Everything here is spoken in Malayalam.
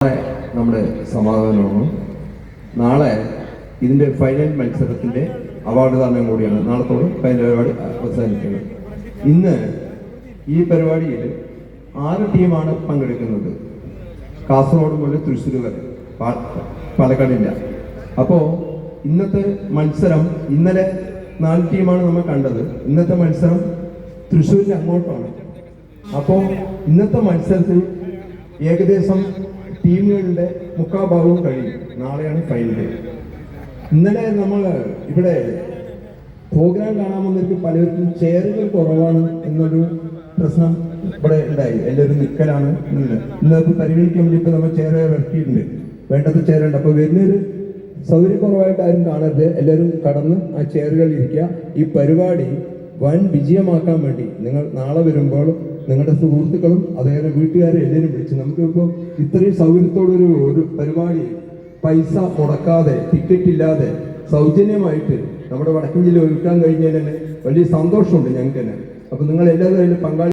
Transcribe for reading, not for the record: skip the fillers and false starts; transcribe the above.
നമ്മുടെ സമാധാനമാണ്. നാളെ ഇതിൻ്റെ ഫൈനൽ മത്സരത്തിൻ്റെ അവാർഡ് ദാനം കൂടിയാണ്. നാളത്തോട് ഫൈനൽ പരിപാടി അവസാനിക്കുന്നത്. ഇന്ന് ഈ പരിപാടിയിൽ 6 ടീമാണ് പങ്കെടുക്കുന്നത്. കാസർഗോഡ് മുതൽ തൃശ്ശൂർ വരെ, പാലക്കാടില്ല. അപ്പോൾ ഇന്നത്തെ മത്സരം, ഇന്നലെ 4 ടീമാണ് നമ്മൾ കണ്ടത്. ഇന്നത്തെ മത്സരം തൃശ്ശൂരിൽ അങ്ങോട്ടാണ്. അപ്പോൾ ഇന്നത്തെ മത്സരത്തിൽ ഏകദേശം ടീമുകളുടെ മുക്കാഭാഗവും കഴിയും. നാളെയാണ് ഫൈനൽ. ഇന്നലെ നമ്മൾ ഇവിടെ പ്രോഗ്രാം കാണാൻ വന്നവർക്ക് പലർക്കും ചെയറുകൾ കുറവാണ് എന്നൊരു പ്രശ്നം ഇവിടെ ഉണ്ടായി. എല്ലാവരും നിൽക്കലാണ്. ഇന്നത്തെ പരിഗണിക്കാൻ വേണ്ടി ഇപ്പം നമ്മൾ ചെയർ ഇറക്കിയിട്ടുണ്ട്. വേണ്ടത് ചെയറുണ്ട്. അപ്പോൾ വരുന്നൊരു സൗകര്യക്കുറവായിട്ട് ആരും കാണരുത്. എല്ലാവരും കടന്ന് ആ ചെയറുകളിൽ ഇരിക്കുക. ഈ പരിപാടി വൻ വിജയമാക്കാൻ വേണ്ടി നിങ്ങൾ നാളെ വരുമ്പോൾ നിങ്ങളുടെ സുഹൃത്തുക്കളും അതേപോലെ വീട്ടുകാരെ എല്ലാവരും വിളിച്ച് നമുക്കിപ്പോൾ ഇത്രയും സൗകര്യത്തോടൊരു പരിപാടി പൈസ മുടക്കാതെ, ടിക്കറ്റ് ഇല്ലാതെ, സൗജന്യമായിട്ട് നമ്മുടെ വടക്കൻ ജില്ല ഒരുക്കാൻ കഴിഞ്ഞതിൽ തന്നെ വലിയ സന്തോഷമുണ്ട് ഞങ്ങൾക്ക് തന്നെ. അപ്പം നിങ്ങൾ എല്ലാവരും അതിൽ പങ്കാളി